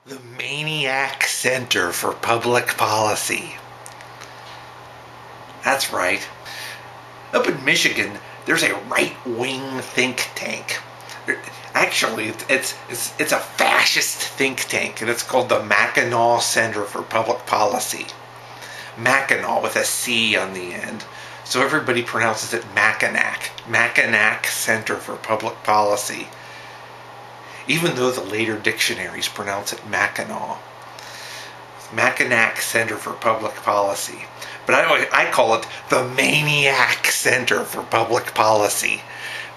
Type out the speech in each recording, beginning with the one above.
The Maniac Center for Public Policy. That's right. Up in Michigan, there's a right-wing think tank. Actually, it's a fascist think tank, and it's called the Mackinac Center for Public Policy. Mackinac with a C on the end. So everybody pronounces it Mackinac. Mackinac Center for Public Policy. Even though the later dictionaries pronounce it Mackinac. Mackinac Center for Public Policy. But I call it the Maniac Center for Public Policy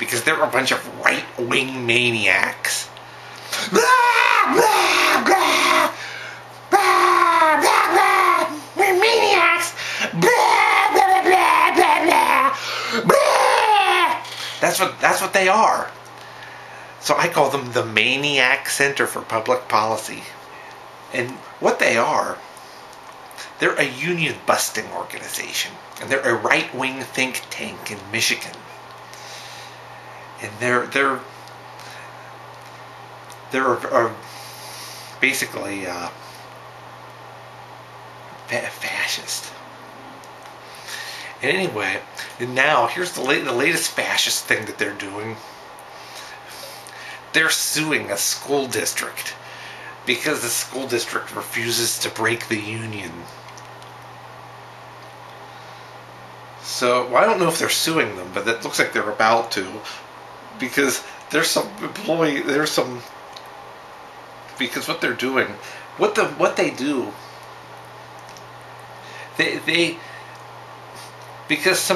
because they're a bunch of right-wing maniacs. Blah, blah, blah. Blah, blah, blah. We're maniacs. Blah, blah, blah, blah, blah, blah. That's what they are. So I call them the Maniac Center for Public Policy. And what they are, they're a union-busting organization. And they're a right-wing think tank in Michigan. And they're basically fascist. And anyway, and now here's the latest fascist thing that they're doing. They're suing a school district because the school district refuses to break the union. So, well, I don't know if they're suing them, but it looks like they're about to, because because what they're doing, what they do, they because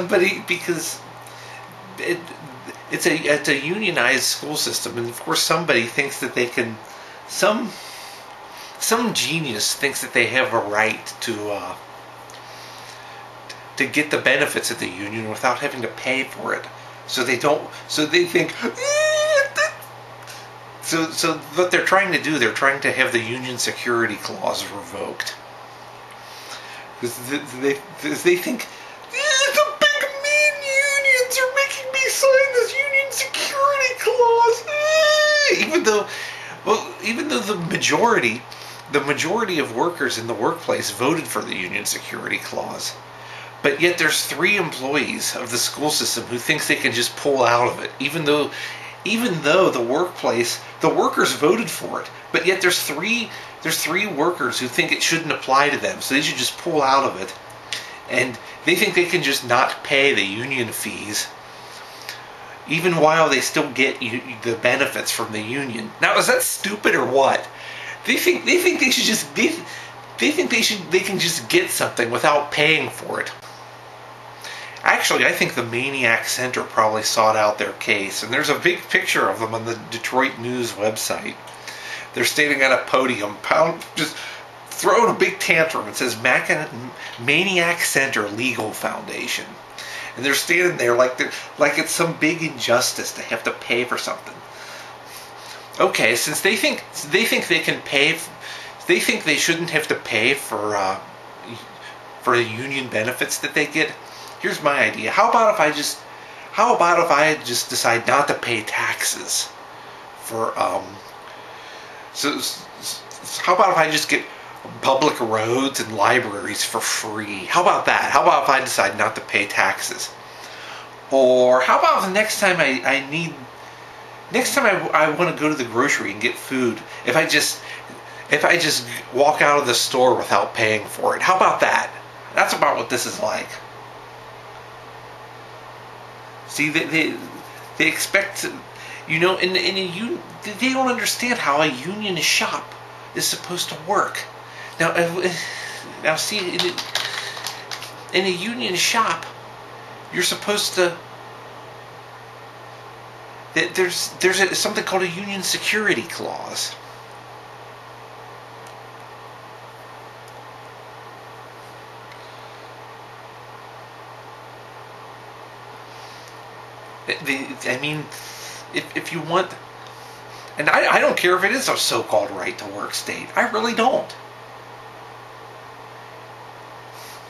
it's a unionized school system, and of course somebody thinks that they can, some genius thinks that they have a right to get the benefits of the union without having to pay for it. So they think so what they're trying to do, they're trying to have the union security clause revoked. Because they think the big mean unions are making me sign this union security clause. Even though the majority of workers in the workplace voted for the union security clause. But yet there's 3 employees of the school system who thinks they can just pull out of it, even though the workers voted for it. But yet there's three workers who think it shouldn't apply to them, so they should just pull out of it. And they think they can just not pay the union fees, even while they still get the benefits from the union. Now, is that stupid or what? They think they can just get something without paying for it. Actually, I think the Maniac Center probably sought out their case, and there's a big picture of them on the Detroit News website. They're standing at a podium, just throwing a big tantrum. It says Maniac Center Legal Foundation. And they're standing there like it's some big injustice to have to pay for something. Okay, since they think they can pay, they think they shouldn't have to pay for the union benefits that they get. Here's my idea. How about if I just decide not to pay taxes for so how about if I just get public roads and libraries for free? How about that? How about if I decide not to pay taxes? Or how about the next time I want to go to the grocery and get food, if I just walk out of the store without paying for it? How about that? That's about what this is like. See, they expect to, they don't understand how a union shop is supposed to work. Now see, in a union shop, you're supposed to, there's something called a union security clause. I mean, if you want, and I don't care if it is a so-called right-to-work state. I really don't.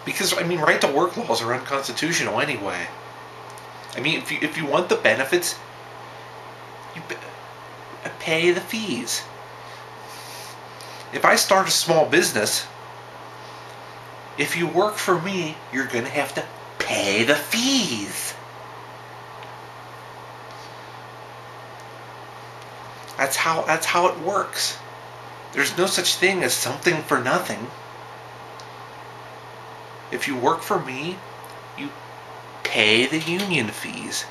Because, I mean, right-to-work laws are unconstitutional anyway. I mean, if you want the benefits, you pay the fees. if I start a small business, if you work for me, you're going to have to pay the fees. That's how it works. There's no such thing as something for nothing. If you work for me, you pay the union fees.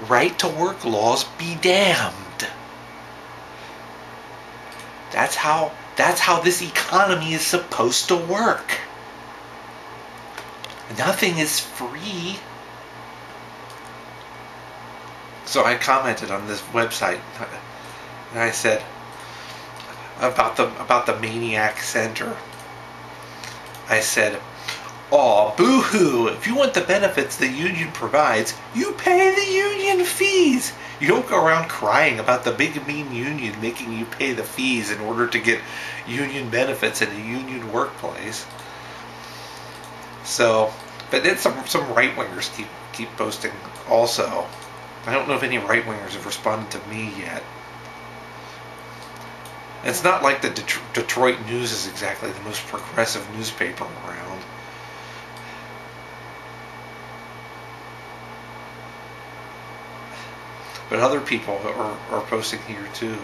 Right to work laws be damned. That's how this economy is supposed to work. Nothing is free. So I commented on this website, and I said about the Maniac Center. I said, "Aw, boo-hoo! If you want the benefits the union provides, you pay the union fees. You don't go around crying about the big mean union making you pay the fees in order to get union benefits in a union workplace." So, but then some right-wingers keep posting also. I don't know if any right-wingers have responded to me yet. It's not like the Detroit News is exactly the most progressive newspaper around. But other people are posting here too.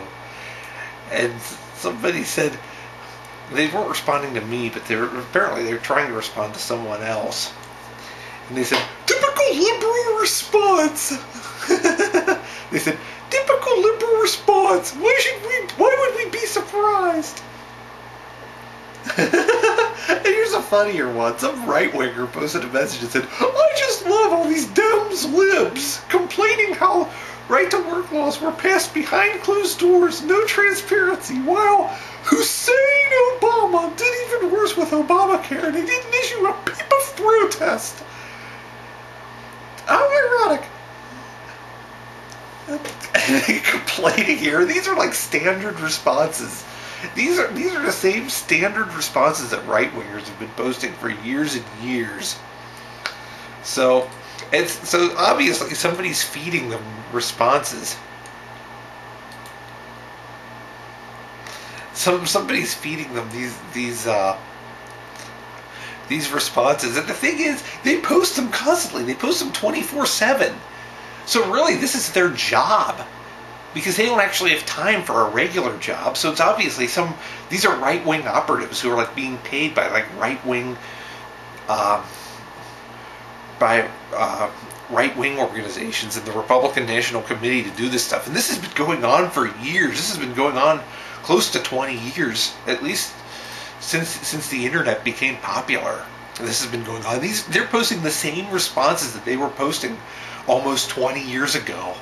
And somebody said, they weren't responding to me, but apparently they're trying to respond to someone else. And they said, "Typical liberal response." They said, "Typical liberal response. Why would we be surprised?" And here's a funnier one. Some right-winger posted a message and said, "I just love all these Dems libs complaining how right-to-work laws were passed behind closed doors, no transparency, while Hussein Obama did even worse with Obamacare and he didn't issue a peep of protest." How ironic. Complaining here. These are like standard responses. These are the same standard responses that right-wingers have been posting for years and years. So obviously somebody's feeding them responses. Somebody's feeding them these responses. And the thing is, they post them constantly. They post them 24/7. So really, this is their job, because they don't actually have time for a regular job. So it's obviously these are right-wing operatives who are like being paid by like right-wing right-wing organizations and the Republican National Committee to do this stuff. And this has been going on for years. This has been going on close to 20 years, at least since the internet became popular. This has been going on. They're posting the same responses that they were posting almost 20 years ago.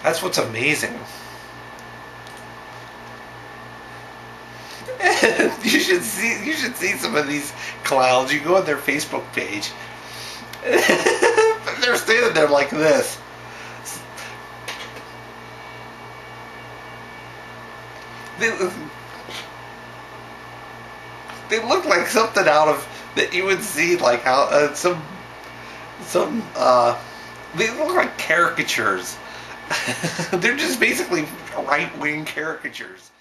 That's what's amazing. You should see some of these clowns. You go on their Facebook page. They're standing there like this. They look like something out of that you would see like how they look like caricatures. They're just basically right-wing caricatures.